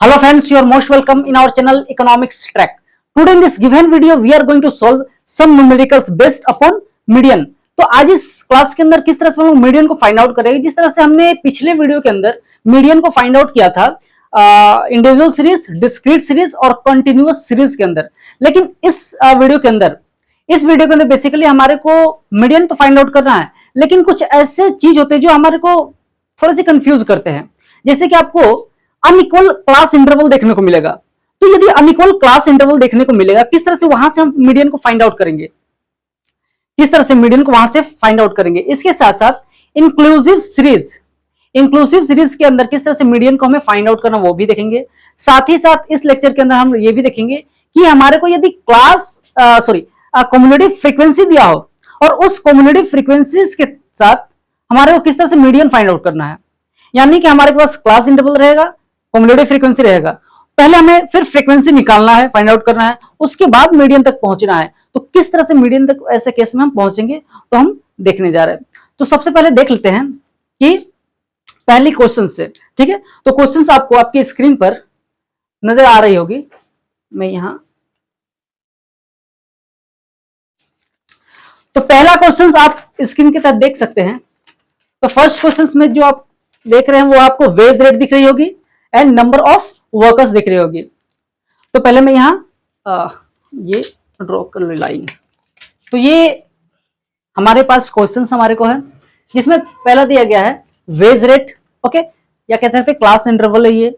Hello friends, you are most welcome in our channel Economics Track. Today in this given video we are going to solve some numericals based upon median. तो आज इस class के अंदर किस तरह से हम मीडियन को फाइंड आउट करेंगे, जिस तरह से हमने पिछले वीडियो के अंदर मीडियन को फाइंड आउट किया था इंडिविजुअल सीरीज, डिस्क्रीट सीरीज और कंटिन्यूअस सीरीज के अंदर। लेकिन इस वीडियो के अंदर बेसिकली हमारे को मीडियन तो फाइंड आउट करना है, लेकिन कुछ ऐसे चीज होते हैं जो हमारे को थोड़ा सी कंफ्यूज करते हैं। जैसे कि आपको अनइक्वल क्लास इंटरवल देखने को मिलेगा, तो यदि अनइक्वल क्लास इंटरवल देखने को मिलेगा, किस तरह से वहां से हम मीडियन को फाइंड आउट करेंगे, किस तरह से मीडियन को वहां से फाइंड आउट करेंगे। इसके साथ साथ इंक्लूसिव सीरीज के अंदर किस तरह से मीडियन को हमें फाइंड आउट करना वो भी देखेंगे। साथ ही साथ इस लेक्चर के अंदर हम ये भी देखेंगे कि हमारे को यदि कम्युलेटिव फ्रीक्वेंसी दिया हो और उस कम्युलेटिव फ्रीक्वेंसीज के साथ हमारे को किस तरह से मीडियन फाइंड आउट करना है। यानी कि हमारे पास क्लास इंटरवल रहेगा, कम्युलेटिव फ्रीक्वेंसी रहेगा, पहले हमें फिर फ्रीक्वेंसी निकालना है, फाइंड आउट करना है, उसके बाद मीडियन तक पहुंचना है। तो किस तरह से मीडियन तक ऐसे केस में हम पहुंचेंगे तो हम देखने जा रहे हैं। तो सबसे पहले देख लेते हैं कि पहली क्वेश्चन से, ठीक है। तो क्वेश्चन आपको आपकी स्क्रीन पर नजर आ रही होगी, मैं यहां तो पहला क्वेश्चन आप स्क्रीन के तहत देख सकते हैं। तो फर्स्ट क्वेश्चन में जो आप देख रहे हैं वो आपको वेज रेट दिख रही होगी एंड नंबर ऑफ वर्कर्स दिख रही होगी। तो पहले मैं यहां ये ड्रॉ कर ली लाइन। तो ये हमारे पास क्वेश्चन हमारे को है जिसमें पहला दिया गया है वेज रेट, ओके, या कह सकते हैं क्लास इंटरवल है ये।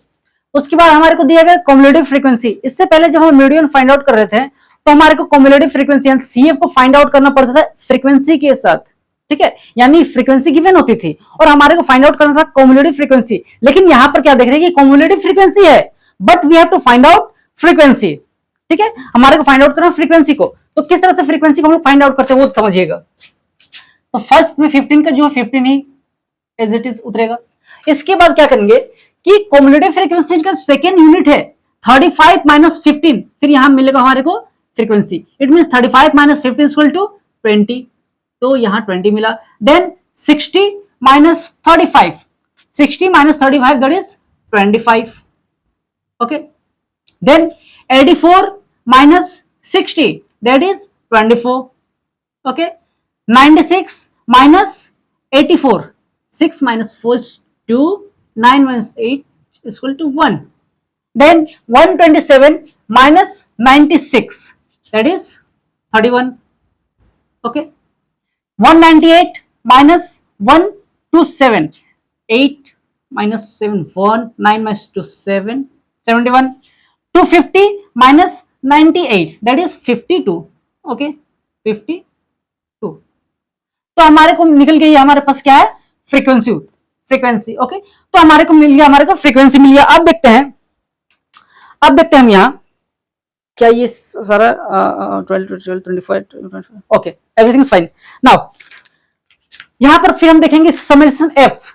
उसके बाद हमारे को दिया गया कम्युलेटिव फ्रीक्वेंसी। इससे पहले जब हम मीडियन फाइंड आउट कर रहे थे तो हमारे को कम्युलेटिव फ्रीक्वेंसी यानी सीएफ को फाइंड आउट करना पड़ता था फ्रीक्वेंसी के साथ, ठीक है। यानी फ्रीक्वेंसी गिवन होती थी और हमारे को फाइंड आउट करना था कम्युलेटिव फ्रीक्वेंसी। लेकिन यहां पर क्या देख रहे हैं कि कम्युलेटिव फ्रीक्वेंसी है but we have to find out frequency, ठीक है। हमारे को फाइंड आउट करना फ्रीक्वेंसी को, तो किस तरह से फ्रीक्वेंसी को हम लोग फाइंड आउट करते हैं वो समझिएगा। तो फर्स्ट में 15 का जो है 15 ही एज इट इज उतरेगा। इसके बाद क्या करेंगे कि कम्युलेटिव फ्रीक्वेंसी का सेकेंड यूनिट है 35 माइनस 15, फिर यहां मिलेगा हमारे को frequency. It mean 35 minus 15 equal to 20, तो यहां 20 मिला। Then 60 minus 35, 60 minus 35 that is 25, okay. Then 84 minus 60 that is 24, okay. 96 minus 84, 6 minus 4 is 2, 9 minus 8 is equal to 1. Then 127 minus 96 that is 31, okay. 198 minus 127, 8 minus 7 1, 9 minus 2 7, 71. 250 minus 98 that is 52, okay, 52. तो हमारे को निकल गई हमारे पास क्या है फ्रीक्वेंसी, ओके। तो हमारे को मिल गया, हमारे को फ्रीक्वेंसी मिल गया। अब देखते हैं हम यहाँ क्या ये सारा 12 25 okay, everything is fine. Now यहां पर फिर हम देखेंगे समेशन एफ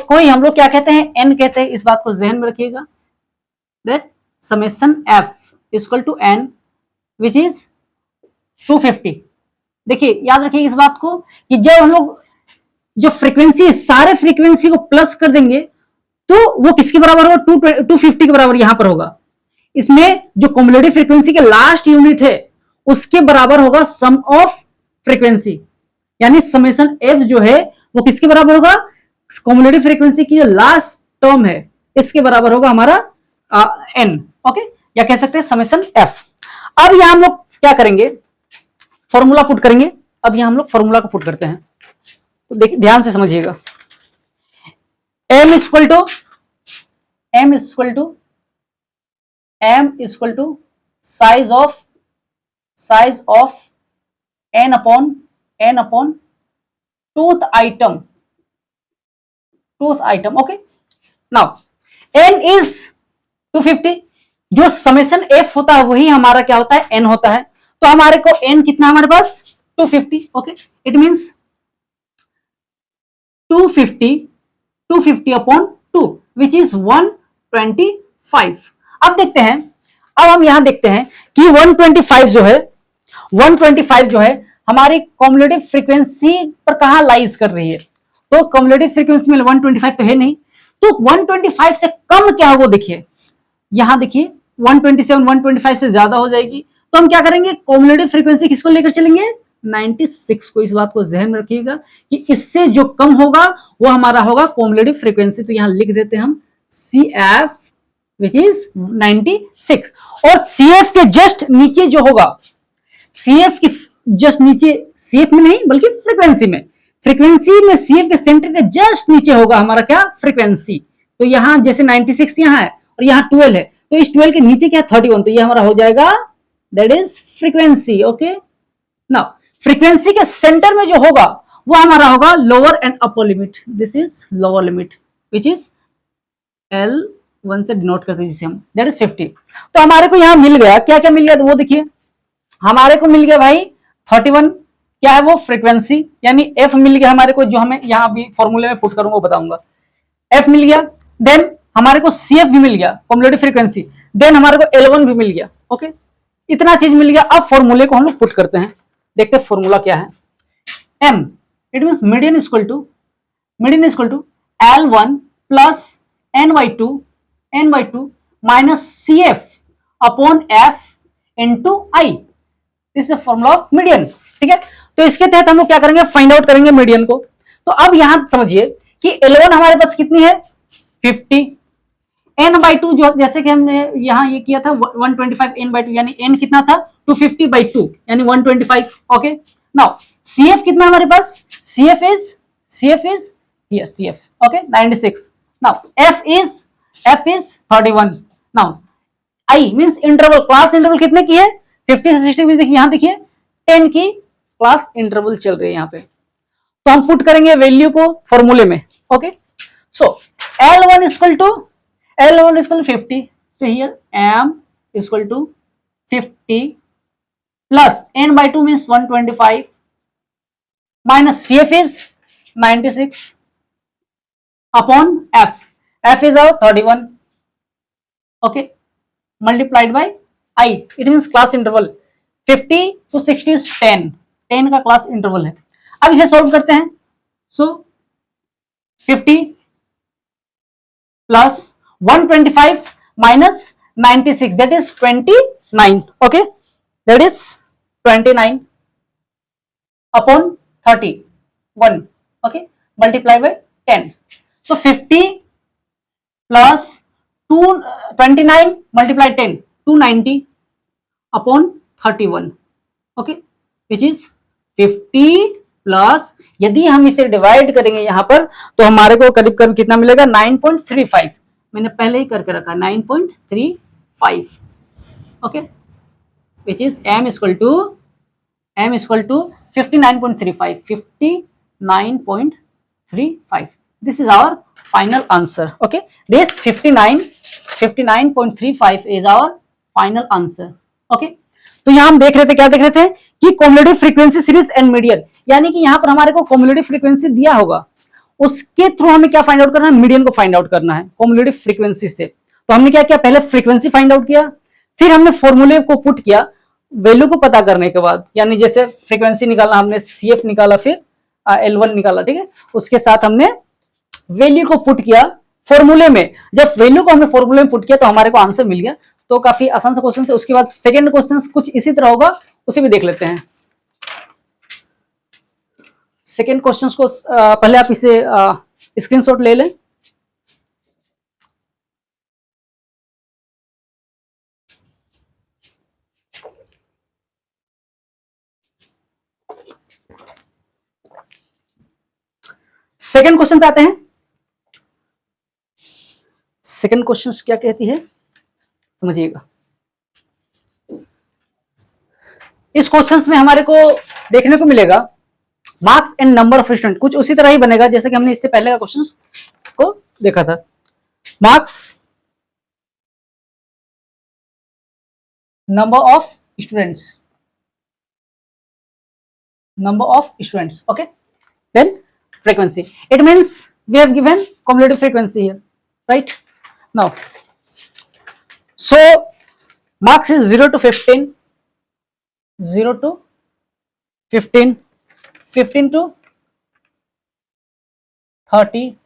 को ही हम लोग क्या कहते हैं, एन कहते हैं। इस बात को ध्यान में रखिएगा that summation F equal to N which is 250। देखिए याद रखिए इस बात को कि जब हम लोग जो फ्रीक्वेंसी सारे फ्रीक्वेंसी को प्लस कर देंगे तो वो किसके बराबर होगा, 250 के बराबर यहां पर होगा। इसमें जो कम्युलेटिव फ्रीक्वेंसी के लास्ट यूनिट है उसके बराबर होगा सम ऑफ फ्रीक्वेंसी, यानी समेशन एफ जो है वो किसके बराबर होगा, कम्युलेटिव फ्रीक्वेंसी की जो लास्ट टर्म है इसके बराबर होगा हमारा एन, ओके, या कह सकते हैं समेशन एफ। अब यहां हम लोग क्या करेंगे, फॉर्मूला पुट करेंगे। अब यहां हम लोग फॉर्मूला को पुट करते हैं, तो देखिए ध्यान से समझिएगा। m equal to size of n upon tooth item, okay. Now n is 250, जो समेशन f होता है वही हमारा क्या होता है, n होता है। तो हमारे को n कितना हमारे पास 250, okay. It means 250 upon 2 which is 125। अब देखते हैं, अब हम यहां देखते हैं कि 125 जो है हमारी कम्युलेटिव फ्रीक्वेंसी पर कहां लाइज कर रही है। तो कम्युलेटिव फ्रीक्वेंसी में 125 तो है नहीं, तो 125 से कम क्या होगा देखिए, यहां देखिए 127 125 से ज्यादा हो जाएगी, तो हम क्या करेंगे, कॉम्युलेटिव फ्रीक्वेंसी किसको लेकर चलेंगे, 96 को। इस बात को जहन में रखिएगा कि इससे जो कम होगा वो हमारा होगा कॉम्युलेटिव फ्रीक्वेंसी। तो यहां लिख देते हैं हम CF विच इज 96, और CF के जस्ट नीचे जो होगा, CF के जस्ट नीचे, CF में नहीं बल्कि फ्रीक्वेंसी में, CF के सेंटर के जस्ट नीचे होगा हमारा क्या, फ्रीक्वेंसी। तो यहां जैसे 96 यहां है और यहां 12 है, तो इस 12 के नीचे क्या 31, तो ये हमारा हो जाएगा that is frequency. Okay, now frequency के सेंटर में जो होगा वो हमारा होगा lower and upper limit, this is lower limit which is L1 से डिनोट करते हैं जिसे हम, दैट इज 50। तो हमारे को यहां मिल गया, क्या क्या मिल गया, तो वो देखिए हमारे को मिल गया भाई 31, क्या है वो, फ्रीक्वेंसी, यानी F मिल गया हमारे को, जो हमें यहां भी फॉर्मूले में पुट करूंगा वो बताऊंगा। F मिल गया, देन हमारे को CF भी मिल गया, कॉम्युलेटिव फ्रीक्वेंसी, देन हमारे को L1 भी मिल गया। ओके, इतना चीज मिल गया। अब फॉर्मूले को हम लोग पुट करते हैं, देखते हैं फॉर्मूला क्या है। M it means median equal to L1 plus n/2 minus CF upon F into I, this is formula of median. ठीक है, तो इसके तहत हम लोग क्या करेंगे, फाइंड आउट करेंगे मीडियन को। तो अब यहां समझिए कि L1 हमारे पास कितनी है, 50, n/2 जो जैसे कि हमने यहां ये किया था 125 n/2, यानी n कितना था 250/2 यानी 125। ओके, नाउ CF कितना हमारे पास, CF is here CF okay 96। Now F is 31। Now I means interval, class interval कितने की है, 50 से 60। देखिए यहां देखिए 10 की क्लास इंटरवल चल रही है यहां पे, तो हम पुट करेंगे वैल्यू को फॉर्मूले में। Okay, so L1 equal to 50, so here M equal to 50 plus n/2 means 125 minus CF is 96 upon F is our 31, okay, multiplied by I, it means class interval 50 to 60 is 10 का class interval है। अब इसे solve करते हैं, सो 50 plus 125 minus 96, that is 29, okay, that is 29 upon 31, okay, multiply by 10, so 50 plus 29 multiply 10, 290 upon 31, okay, which is 50 plus, यदि हम इसे divide करेंगे यहां पर तो हमारे को करीब करीब कितना मिलेगा, 9.35, मैंने पहले ही करके रखा 9.35, okay, which is M equal to 59.35, this is our final answer. Okay, this 59.35 is our final answer. Okay, तो यहां हम देख रहे थे, क्या देख रहे थे कि cumulative frequency series and median, यानी कि यहां पर हमारे को कॉम्युलेटिव फ्रीक्वेंसी दिया होगा, उसके थ्रू हमें क्या फाइंड आउट करना है, मीडियन को फाइंड आउट करना है कॉम्युलेटिव फ्रीक्वेंसी से। तो हमने क्या किया, पहले फ्रीक्वेंसी फाइंड आउट किया, फिर हमने फॉर्मूले को पुट किया वैल्यू को पता करने के बाद, यानी जैसे फ्रीक्वेंसी निकालना, हमने CF निकाला, फिर L1 निकाला, ठीक है, उसके साथ हमने वैल्यू को पुट किया फॉर्मूले में। जब वैल्यू को हमने फॉर्मूले में पुट किया तो हमारे को आंसर मिल गया। तो काफी आसान सा क्वेश्चन है। उसके बाद सेकंड क्वेश्चन कुछ इसी तरह होगा, उसे भी देख लेते हैं। सेकंड क्वेश्चन को पहले आप इसे स्क्रीनशॉट ले लें। सेकंड क्वेश्चन पे आते हैं। सेकंड क्वेश्चन क्या कहती है समझिएगा। इस क्वेश्चंस में हमारे को देखने को मिलेगा marks and number of student, कुछ उसी तरह ही बनेगा जैसे कि हमने इससे पहले का क्वेश्चंस को देखा था। Marks, number of students, okay, then frequency, it means we have given cumulative frequency here, right? Now so marks is 0 to 15, 0 to 15, 15 to 30,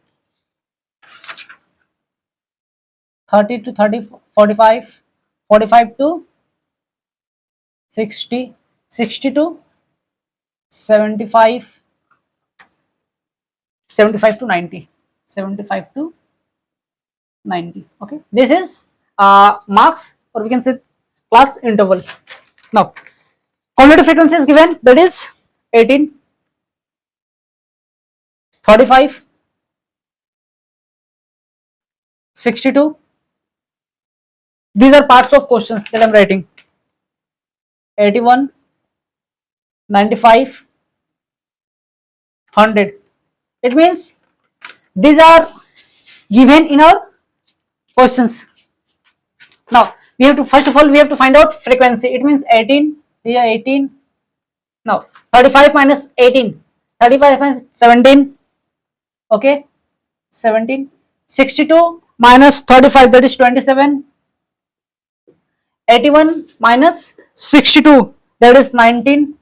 30 to 30, 45, 45 to 60, 60 to 75, 75 to 90, 75 to 90. Okay, this is marks, or we can say class interval. Now cumulative frequency is given, that is 18, 35, 62. These are parts of questions that I'm writing. 81, 95, 100. It means these are given in our questions. Now we have to, first of all, we have to find out frequency. It means 18, here 18. Now 35 minus 18, 35 minus 17. Okay, 17. 62 minus 35, that is 27. 81 minus 62, that is 19.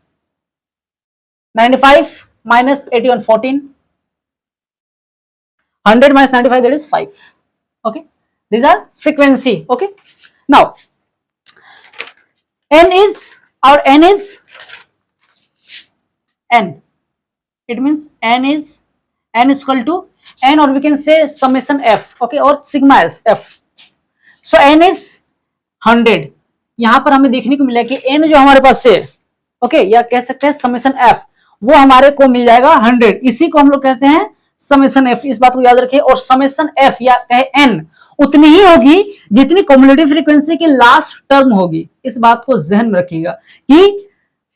95 minus 81, 14. 100 minus 95, that is 5. Okay, these are frequency. Okay, now n is, our n is n. It means n is equal to n, or we can say summation f. Okay, or sigma s f. So n is 100. यहां पर हमें देखने को मिला कि n जो हमारे पास से, ओके, या कह सकते हैं समेशन f, वो हमारे को मिल जाएगा 100. इसी को हम लोग कहते हैं समेशन f. इस बात को याद रखिए. और समेशन f या कहे n उतनी ही होगी जितनी कम्युलेटिव फ्रीक्वेंसी की लास्ट टर्म होगी. इस बात को ध्यान में रखिएगा कि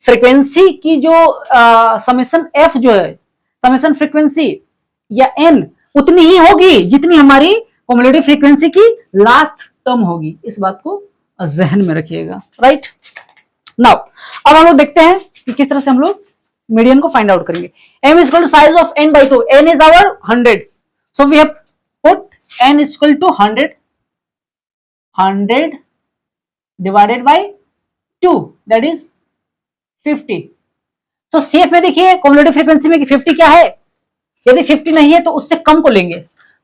फ्रीक्वेंसी की जो समेशन f जो है, समेशन फ्रीक्वेंसी या n उतनी ही होगी जितनी हमारी कम्युलेटिव फ्रीक्वेंसी की लास्ट टर्म होगी. इस बात को जहन में रखिएगा. राइट. नाउ अब हम लोग देखते हैं कि किस तरह से हम लोग मीडियन को फाइंड आउट करेंगे. m is equal to size of n by 2. n is our 100. So we have put n is equal to 100. 100 divided by 2, that is 50. तो CF में देखिए कम्युलेटिव फ्रीक्वेंसी में कि 50 क्या है. यदि 50 नहीं है तो उससे कम को लेंगे.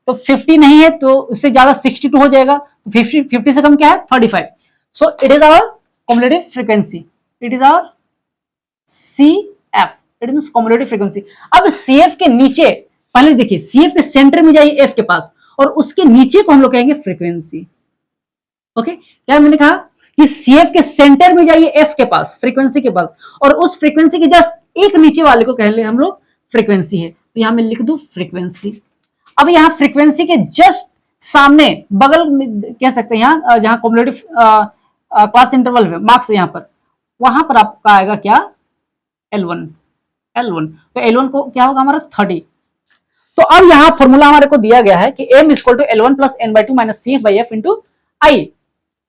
तो 50 नहीं है तो उससे ज्यादा 62 हो जाएगा. 50 से कम क्या है, 35. So it is our cumulative frequency. It is our CF. It means cumulative frequency. अब CF के नीचे, पहले देखिए CF के सेंटर में जाइए F के पास, और उसके नीचे को हम लोग कहेंगे फ्रीक्वेंसी. ओके, क्या मैंने कहा कि CF के सेंटर में जाइए F के पास, फ्रीक्वेंसी के पास, और उस फ्रीक्वेंसी के जस्ट एक नीचे वाले को कह ले हम लोग फ्रीक्वेंसी है. तो यहां मैं लिख दूं फ्रीक्वेंसी. अब यहां फ्रीक्वेंसी के जस्ट सामने बगल में कह सकते हैं, यहां जहां कम्युलेटिव क्लास इंटरवल में मार्क्स है, यहां पर, वहां पर आपका आएगा क्या, L1. तो L1 को क्या होगा हमारा 30. तो अब यहां फॉर्मूला हमारे को दिया गया है कि m equal to L1 plus n by 2 minus CF by F into I.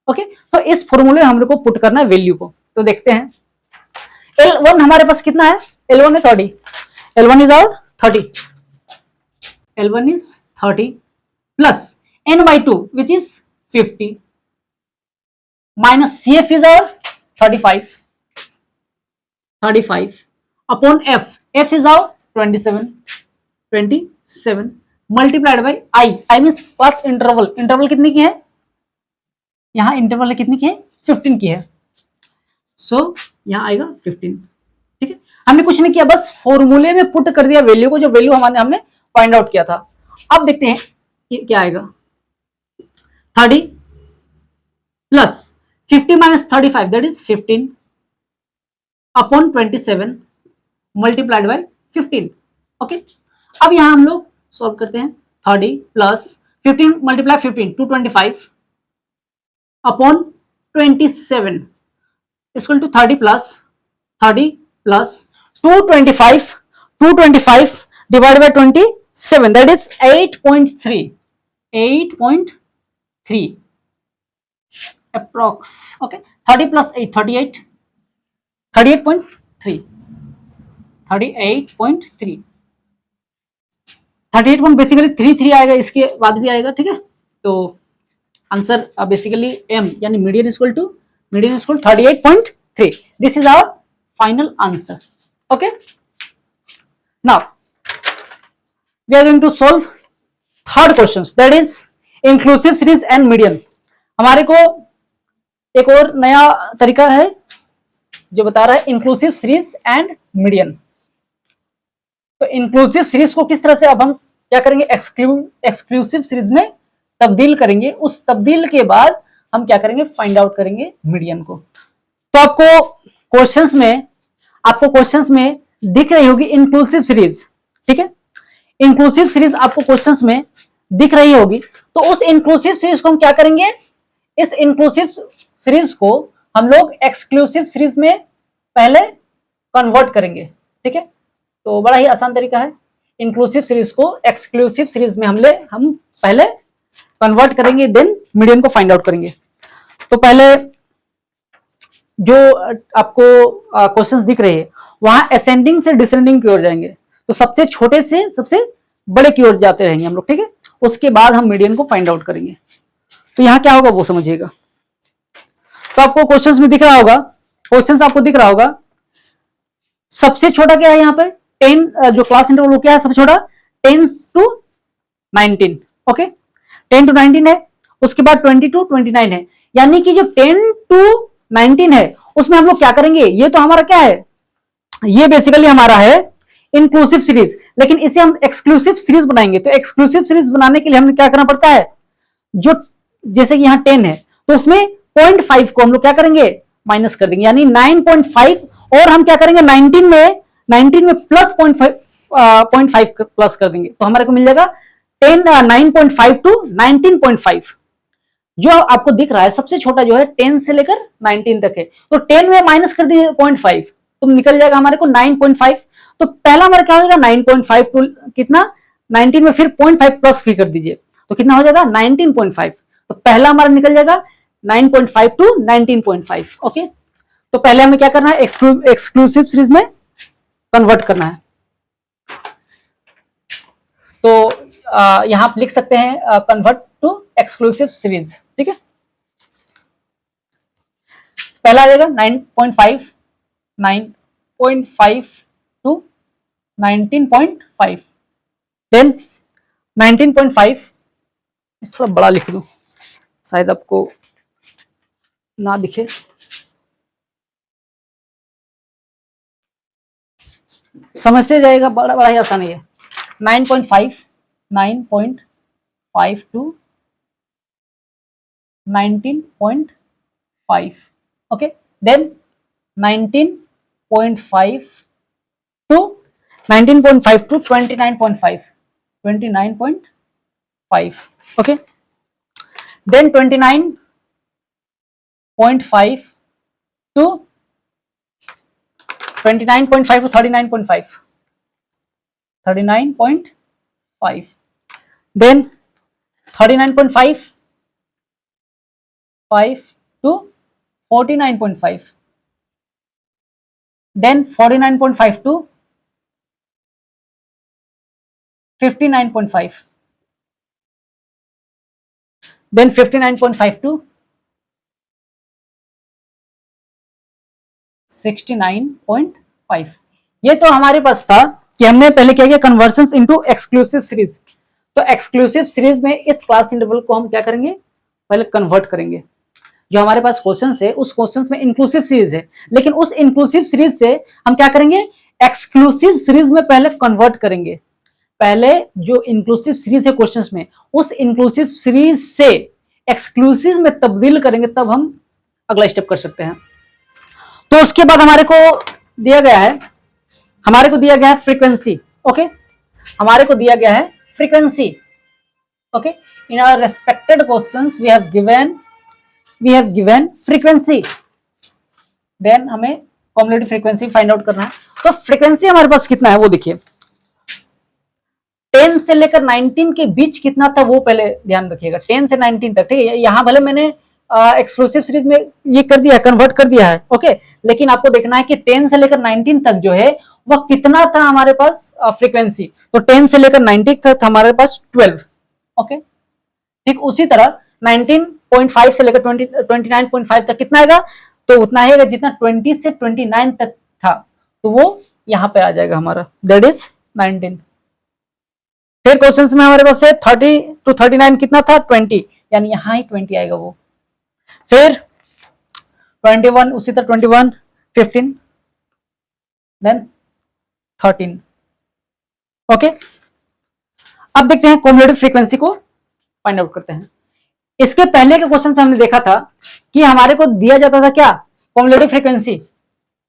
Okay, तो इस फॉर्मूले में हम लोग को पुट करना है वैल्यू को. तो देखते हैं L1 हमारे पास कितना है. L1 है 30. L1 is our 30. L1 is 30 plus n by 2 which is 50 minus CF is our 35 upon F. F is our 27 multiplied by I means plus interval. Interval कितनी की है, यहां इंटरवल कितनी की है, 15 की है. सो यहां आएगा 15. ठीक है, हमने कुछ नहीं किया, बस फॉर्मूले में पुट कर दिया वैल्यू को, जो वैल्यू हमने फाइंड आउट किया था. अब देखते हैं कि क्या आएगा. 30 plus 50 minus 35, that is 15 upon 27 multiplied by 15. Okay, अब यहां हम लोग सॉल्व करते हैं. 30 plus 15 multiply 15 225 upon 27 equal to 30 plus 225 divide by 27, that is 8.3 approx. Okay, 30 plus 8, 38.3 basically 3 आएगा, इसके बाद भी आएगा. ठीक है, तो आंसर बेसिकली m यानी median equal to 38.3. This is our final answer. Okay, now we are going to solve third questions, that is inclusive series and median. हमारे को एक और नया तरीका है जो बता रहा है इंक्लूसिव सीरीज एंड मीडियन। तो इंक्लूसिव सीरीज को किस तरह से अब हम क्या करेंगे, एक्सक्लूसिव सीरीज में तब्दील करेंगे। उस तब्दील के बाद हम क्या करेंगे, फाइंड आउट करेंगे मीडियन को। तो आपको क्वेश्चंस में दिख रही होगी इंक्लूसिव सीरीज, ठीक है। इंक्लूसिव सीरीज आपको क्वेश्चंस में दिख रही होगी। तो उस इंक्लूसिव सीरीज को हम क्या करेंगे, इस इंक्लूसिव सीरीज को हम लोग एक्सक्लूसिव सीरीज में पहले कन्वर्ट करेंगे, ठीक है। तो बड़ा ही आसान तरीका है, इंक्लूसिव सीरीज को एक्सक्लूसिव सीरीज में हम पहले कन्वर्ट करेंगे, देन मीडियन को फाइंड आउट करेंगे। तो पहले जो आपको क्वेश्चंस दिख रहे हैं वहां असेंडिंग से डिसेंडिंग की ओर जाएंगे। तो सबसे छोटे से सबसे बड़े की ओर जाते रहेंगे हम लोग, ठीक है। उसके बाद हम मीडियन को फाइंड आउट करेंगे। तो यहां क्या होगा वो समझिएगा। तो आपको क्वेश्चंस में दिख रहा होगा, क्वेश्चंस आपको दिख रहा होगा, सबसे छोटा क्या है यहाँ पर 10, जो क्लास इंटरवल क्या है सबसे छोटा 10 to 19, ओके 10 to 19 है। उसके बाद 20 to 29 है। यानी कि जो 10 to 19 है उसमें हम लोग क्या करेंगे, ये तो हमारा क्या है, ये बेसिकली हमारा है इंक्लूसिव सीरीज, लेकिन इसे हम एक्सक्लूसिव सीरीज बनाएंगे। तो एक्सक्लूसिव सीरीज बनाने के लिए हमें क्या करना पड़ता है, जो जैसे कि यहाँ 10 है तो उसमें 0.5 को हम लोग क्या करेंगे, माइनस कर देंगे, यानी 9.5। और हम क्या करेंगे 19 में प्लस 0.5 प्लस कर देंगे। तो हमारे को मिल जाएगा 9.5 to 19.5। जो आपको दिख रहा है सबसे छोटा जो है 10 से लेकर 19 तक है। तो 10 में माइनस कर दिए 0.5 तो निकल जाएगा हमारे को 9.5। तो पहला हमारा क्या हो जाएगा 9.5 टू कितना 19 में फिर 0.5 प्लस भी कर दीजिए तो कितना हो जाएगा 19.5। तो पहला हमारा निकल जाएगा 9.5 टू 19.5, ओके। तो पहले हमें क्या करना है, एक्सक्लूसिव सीरीज में कन्वर्ट करना है। तो यहां आप लिख सकते हैं कन्वर्ट टू एक्सक्लूसिव सीरीज, ठीक है। पहला आ जाएगा 9.5 टू 19.5, देन 19.5 थोड़ा बड़ा लिख दूं शायद आपको ना दिखे, समझते जाएगा, बड़ा ही आसान है। 9.5 to 19.5, okay, then 19.5 to 29.5, okay, then 29.5 to 39.5, then 39.5 to 49.5, then 49.5 to 59.5, then 59.5 to 69.5। ये तो हमारे पास था कि हमने पहले क्या किया, कन्वर्जन्स इनटू एक्सक्लूसिव सीरीज। तो एक्सक्लूसिव सीरीज में इस क्लास इंटरवल को हम क्या करेंगे, पहले कन्वर्ट करेंगे। जो हमारे पास क्वेश्चंस है उस क्वेश्चंस में इंक्लूसिव सीरीज है, लेकिन उस इंक्लूसिव सीरीज से हम क्या करेंगे, एक्सक्लूसिव सीरीज में पहले कन्वर्ट करेंगे। पहले जो इंक्लूसिव सीरीज है क्वेश्चंस में, उस इंक्लूसिव सीरीज से एक्सक्लूसिव में तब्दील करेंगे, तब हम अगला स्टेप कर सकते हैं। तो उसके बाद हमारे को दिया गया है फ्रीक्वेंसी, ओके, हमारे को दिया गया है frequency, okay. In our respected questions we have given frequency, then हमें कॉम्युलेटिव फ्रीक्वेंसी फाइंड आउट करना है। तो फ्रीक्वेंसी हमारे पास कितना है वो देखिए, 10 से लेकर 19 के बीच कितना था वो पहले ध्यान रखिएगा, 10 से 19 तक, ठीक है। यहां भले मैंने एक्सक्लूसिव सीरीज में ये कर दिया है, कन्वर्ट कर दिया है, ओके, लेकिन आपको देखना है कि 10 से लेकर 19 तक जो है वह कितना था हमारे पास फ्रीक्वेंसी। तो 10 से लेकर 90 तक था हमारे पास 12, ओके। ठीक उसी तरह 19.5 से लेकर 29.5 तक कितना आएगा, तो उतना आएगा जितना 20 से 29 तक था, तो वो यहां पे आ जाएगा हमारा, दैट इज 19। फिर क्वेश्चन में हमारे पास है 30 to 39 कितना था 20, यानी यहां ही 20 आएगा वो। फिर 21 उसी तरह 21, 15 देन 13। ओके, अब देखते हैं कॉम्युलेटिव फ्रीक्वेंसी को फाइंड आउट करते हैं। इसके पहले के क्वेश्चन में हमने देखा था कि हमारे को दिया जाता था क्या, कॉम्युलेटिव फ्रीक्वेंसी।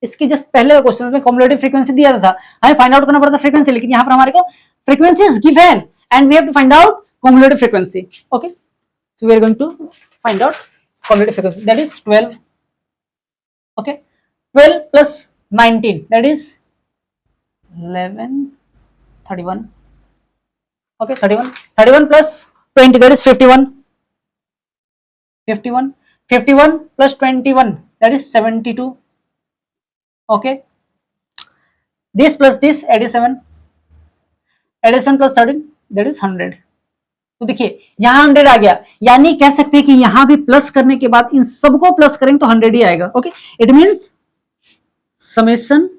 इसकी जस्ट पहले क्वेश्चन में कॉम्युलेटिव फ्रीक्वेंसी दिया था, हमें फाइंड आउट करना पड़ता फ्रीक्वेंसी, लेकिन यहां पर हमारे को frequency is given and we have to find out cumulative frequency. Okay, so we are going to find out cumulative frequency, that is 12। Okay, 12 plus 19 that is 11, 31. Okay, 31 plus 20 that is 51. 51 plus 21 that is 72. Okay, this plus this 87 plus 13 that is 100. तो देखिए यहां 100 आ गया, यानी कह सकते हैं कि यहां भी प्लस करने के बाद इन सबको प्लस करेंगे तो 100 ही आएगा। Okay, it means summation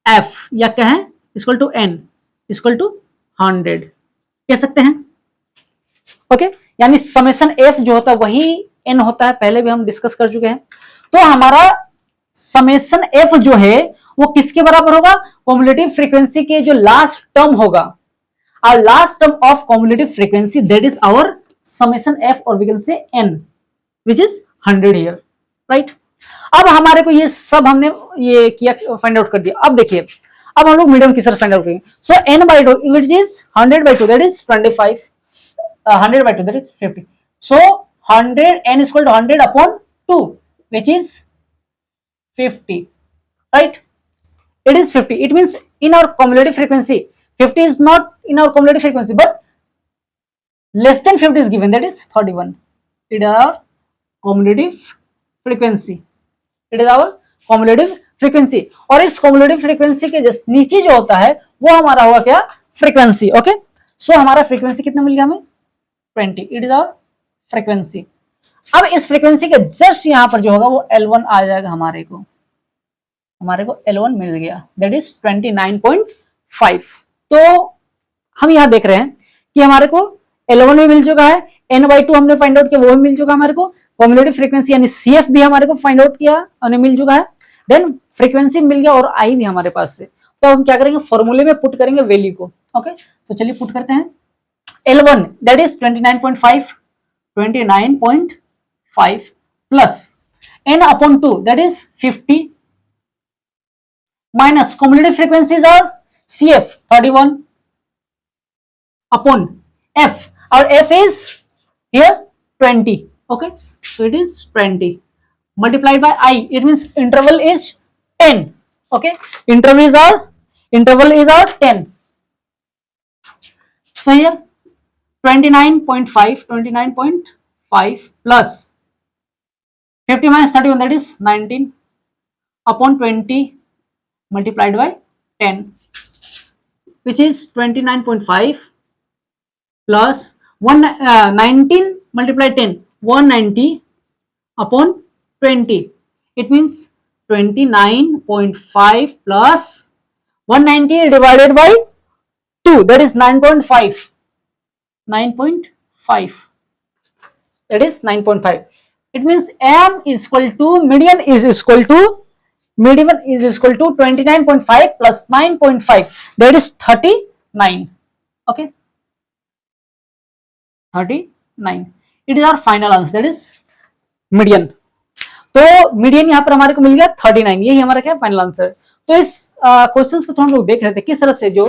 F या कहें equal to N equal to 100 कह सकते हैं। ओके, यानी समेशन एफ जो होता है वही एन होता है, पहले भी हम डिस्कस कर चुके हैं। तो हमारा समेशन एफ जो है वो किसके बराबर होगा, कॉम्युलेटिव फ्रीक्वेंसी के जो लास्ट टर्म होगा, our last term of cumulative frequency, that is our summation f or we can say n which is 100 here, right? अब हमारे को ये सब हमने ये किया, फाइंड आउट कर दिया। अब देखिए अब हम लोग मीडियम किस तरह फाइंड आउट करेंगे। सो n by 2 which is 100 by 2 that is 25, 100 by 2 that is 50, so 100 n is equal to 100 upon 2 which is 50, right? It is 50, it means in our cumulative frequency 50 is not in our cumulative frequency but less than 50 is given, that is 31. It is our cumulative frequency, it is our cumulative frequency। और इस cumulative frequency के just नीचे जो होता है वो हमारा हुआ क्या, frequency। ओके, सो हमारा frequency कितना मिल गया हमें 20, it is our frequency। अब इस frequency के जस्ट यहां पर जो होगा वो L1 आ जाएगा, हमारे को L1 मिल गया, that is 29.5। तो हम यहां देख रहे हैं कि हमारे को L1 भी मिल चुका है, n/2 हमने फाइंड आउट किया वो भी मिल चुका है हमारे को, कॉम्युलेटिव फ्रीक्वेंसी यानी CF भी हमारे को फाइंड आउट किया और मिल चुका है, देन फ्रीक्वेंसी मिल गया और I भी हमारे पास से। तो हम क्या करेंगे, फॉर्मूले में पुट करेंगे वैल्यू को। ओके, तो चलिए पुट करते हैं। L1 that is 29.5 plus n/2 that is 50 minus cumulative frequencies are CF 31 upon F, our F is here 20, okay, so it is 20 multiplied by I, it means interval is 10, okay, interval is our 10, so here 29.5 plus 50 minus 31 that is 19 upon 20 multiplied by 10 which is 29.5 plus 19 multiplied 10 190 upon 20, it means 29.5 plus 190 divided by 2 that is 9.5 that is 9.5, it means m is equal to median is equal to 29.5 plus 9.5 that is 39, okay, 39, it is our final answer, that is median। तो median यहां पर हमारे को मिल गया 39, यही हमारा क्या final answer. तो इस क्वेश्चंस को हम लोग देख रहे थे किस तरह से जो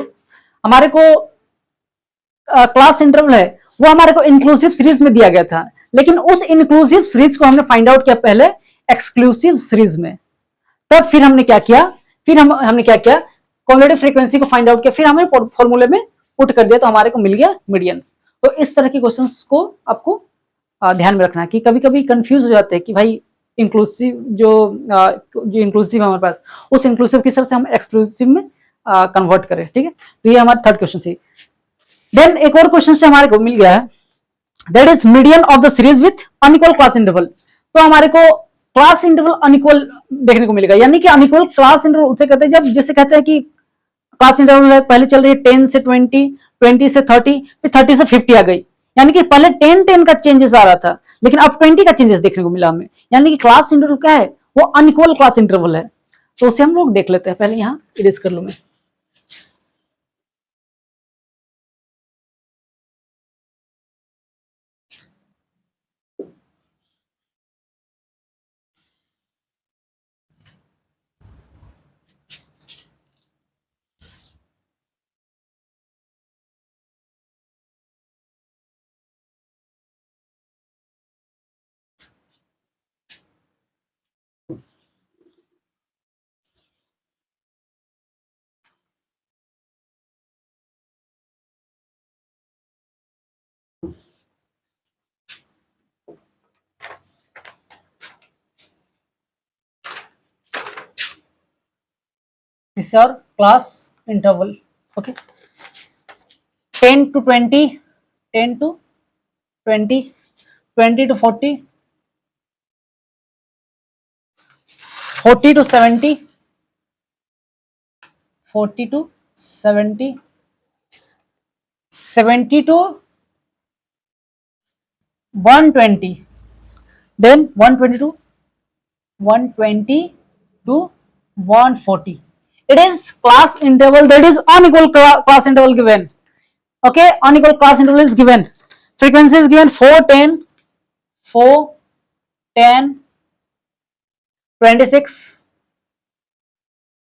हमारे को क्लास इंटरवल है वो हमारे को इंक्लूसिव सीरीज में दिया गया था, लेकिन उस इंक्लूसिव सीरीज को हमने फाइंड आउट किया पहले एक्सक्लूसिव सीरीज में। तब फिर हमने क्या किया, कॉम्युलेटिव फ्रीक्वेंसी को फाइंड आउट किया, फिर हमें फॉर्मूले में पुट कर दिया तो हमारे को मिल गया मीडियन। तो इस तरह के क्वेश्चंस को आपको ध्यान में रखना है कि कभी कभी कंफ्यूज हो जाते हैं कि भाई इंक्लूसिव जो इंक्लूसिव है हमारे पास, उस इंक्लूसिव किस तरह से हम एक्सक्लूसिव में कन्वर्ट करें। ठीक है, तो ये हमारा थर्ड क्वेश्चन थी। देन एक और क्वेश्चन से हमारे को मिल गया है, that is median of the series with unequal class interval. तो हमारे को क्लास इंटरवल अनइक्वल देखने को मिलेगा, यानी कि अनइक्वल क्लास इंटरवल उसे कहते हैं जब जैसे कहते हैं कि क्लास इंटरवल पहले चल रही है 10 से 20, 20 से 30, फिर 30 से 50 आ गई। यानी कि पहले 10 का चेंजेस आ रहा था, लेकिन अब 20 का चेंजेस देखने को मिला हमें। यानी कि क्लास इंटरवल क्या है, वो अनइक्वल क्लास इंटरवल है। तो उसे हम लोग देख लेते हैं। पहले यहां इरेज कर लू मैं। This is our class interval. Okay, 10 to 20, 10 to 20, 20 to 40, 40 to 70, 40 to 70, 70 to 120, then 120 to 120 to 140. It is class interval, that is unequal class interval given. Okay, unequal class interval is given. Frequency is given 4, 10, 4, 10, 26,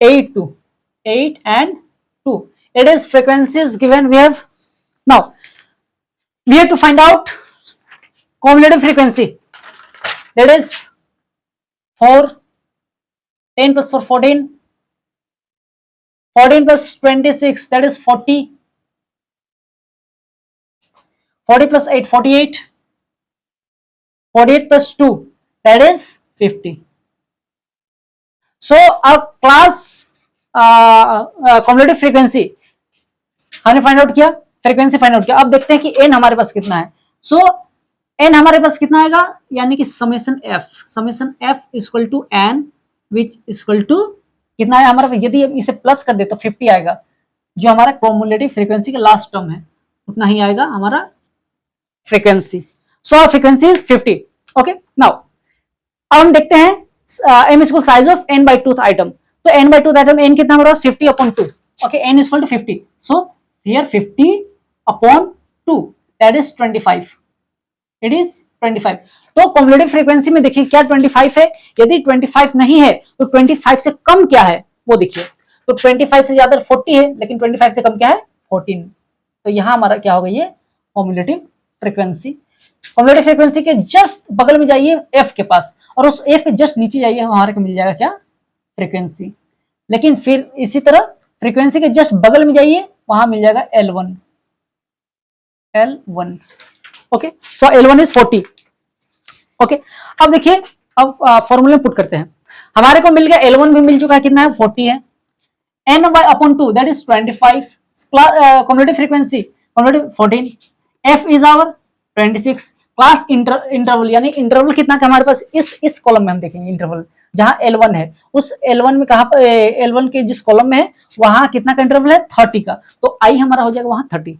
8, 2, 8 and 2. It is frequencies given. We have now we have to find out cumulative frequency, that is 4, 10 plus 4, 14, 14 plus 26, that is 40, 40 plus 8, 48, 48 plus 2, that is 50. So अब class cumulative frequency हमने find out किया, frequency find out किया। अब देखते हैं कि n हमारे पास कितना है। सो n हमारे पास कितना आएगा, यानी कि summation f equal to n which equal to कितना है हमारा, यदि इसे प्लस कर दे तो 50 आएगा, जो हमारा क्युमुलेटिव फ्रीक्वेंसी का लास्ट टर्म है, उतना ही आएगा हमारा frequency. So our frequency is 50। Okay, now अब हम देखते हैं m equal size of n by twoth item. तो n by twoth item n कितना हमारा 50 upon 2। Okay, n equal to 50, so here 50 upon 2, that is 25. It is 25. तो cumulative frequency में देखिए क्या 25 है, यदि 25 नहीं है तो 25 से कम क्या है वो देखिए। तो 25 से ज्यादा 40 है, लेकिन 25 से कम क्या है 14। तो यहां हमारा क्या होगा, ये कम्युलेटिव फ्रीक्वेंसी। कम्युलेटिव फ्रीक्वेंसी के जस्ट बगल में जाइए f के पास, और उस f के जस्ट नीचे जाइए, हमारे को मिल जाएगा क्या, फ्रीक्वेंसी। लेकिन फिर इसी तरह फ्रीक्वेंसी के जस्ट बगल में जाइए, वहां मिल जाएगा L1। Okay, so L1 is 40। Okay, अब देखिए, अब फॉर्मूले में पुट करते हैं। हमारे को मिल गया L1 भी मिल चुका है, कितना है 40 है, n by upon 2 that is 25, cumulative frequency cumulative 14, f is our 26, class interval यानी इंटरवल कितना का हमारे पास, इस कॉलम में हम देखेंगे इंटरवल जहां L1 है, उस L1 में कहां पर L1 के जिस कॉलम में है वहां कितना का इंटरवल है 30 का, तो I हमारा हो जाएगा वहां 30।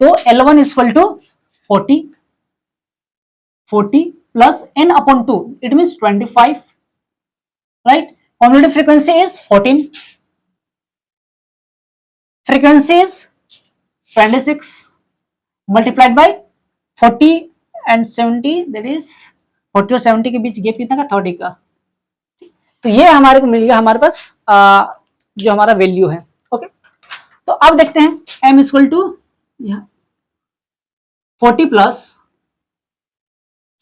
तो L1 equal to 40 plus n upon 2, it means 25, right. Cumulative frequency is 14, frequency is 26 multiplied by 40 and 70, that is 40 और 70 के बीच गैप कितना का 30 का। तो ये हमारे को मिल गया हमारे पास जो हमारा वैल्यू है। ओके, तो अब देखते हैं m equal to 40 plus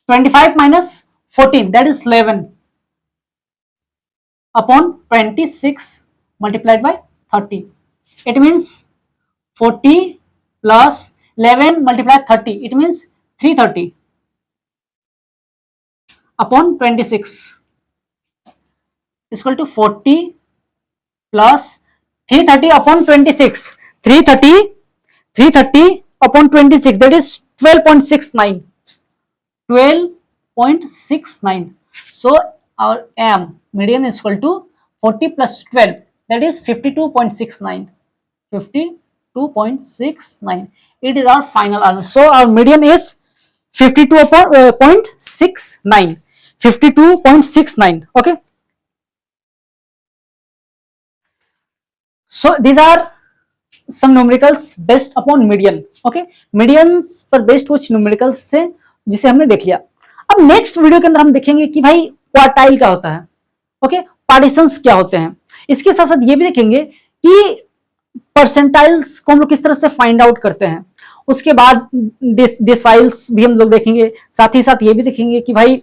25 minus 14 that is 11 upon 26 multiplied by 30, it means 40 plus 11 multiplied 30, it means 330 upon 26 equal to 40 plus 330 upon 26, 330 upon 26 that is 12.69, 12.69। So our m median equal to 40 plus 12 that is 52.69, 52.69। 52.69. It is our final answer. So our median is 52.69. 52.69. Okay. So these are some numericals based upon median. Okay, medians पर based कुछ numericals थे जिसे हमने देख लिया. अब next video के अंदर हम देखेंगे कि भाई क्वार्टाइल क्या होता है, ओके, पार्टीशंस क्या होते हैं. इसके साथ साथ ये भी देखेंगे कि परसेंटाइल्स को हम लोग किस तरह से फाइंड आउट करते हैं. उसके बाद डिसाइल्स भी हम लोग देखेंगे. साथ ही साथ ये भी देखेंगे कि भाई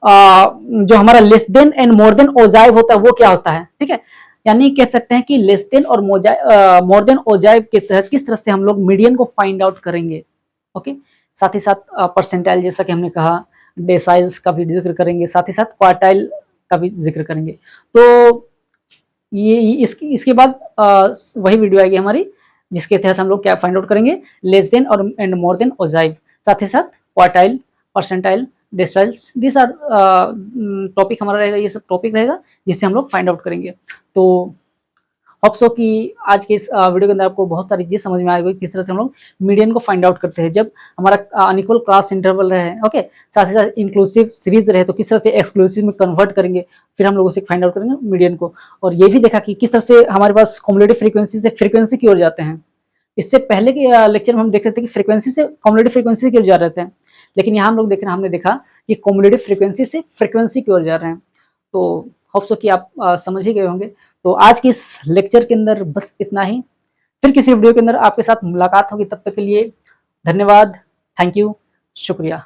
जो हमारा less than and more than ogive होता है वो क्या होता है. ठीक है, यानी कह सकते हैं कि लेस देन और मोर देन ओजाइव के तहत किस तरह से हम लोग मीडियन को फाइंड आउट करेंगे. ओके, साथ ही साथ परसेंटाइल जैसा कि हमने कहा, डेसाइल्स का भी जिक्र करेंगे, साथ ही साथ क्वार्टाइल का भी जिक्र करेंगे. तो ये इसके बाद वही वीडियो आएगी हमारी जिसके तहत हम लोग क्या फाइंड आउट करेंगे, लेस देन और एंड मोर देन ओजाइव, साथ ही साथ quartile, percentile, deciles. This are topic हमारा रहेगा, ये सब टॉपिक रहेगा जिससे हम लोग फाइंड आउट करेंगे. तो होप सो कि आज के इस वीडियो के अंदर आपको बहुत सारी चीज़ समझ में आएगी किस तरह से हम लोग मीडियन को फाइंड आउट करते हैं जब हमारा अनइक्वल क्लास इंटरवल रहे. ओके, साथ ही साथ इंक्लूसिव सीरीज रहे तो किस तरह से एक्सक्लूसिव में कन्वर्ट करेंगे, फिर हम लोग उसे फाइंड आउट करेंगे मीडियन को. और ये भी देखा कि किस तरह से हमारे पास कॉम्युलेटिव फ्रीक्वेंसी से फ्रीक्वेंसी की ओर जाते हैं. इससे पहले के लेक्चर में हम देख रहे थे कि फ्रीक्वेंसी से कॉम्युलेटिव फ्रीक्वेंसी की ओर जा रहे थे, लेकिन यहाँ हम लोग देख रहे हैं, हमने देखा कि कॉम्युलेटिव फ्रीक्वेंसी से फ्रीक्वेंसी की ओर जा रहे हैं. तो होप सो कि आप समझ ही गए होंगे. तो आज की इस लेक्चर के अंदर बस इतना ही. फिर किसी वीडियो के अंदर आपके साथ मुलाकात होगी. तब तक के लिए धन्यवाद, थैंक यू, शुक्रिया.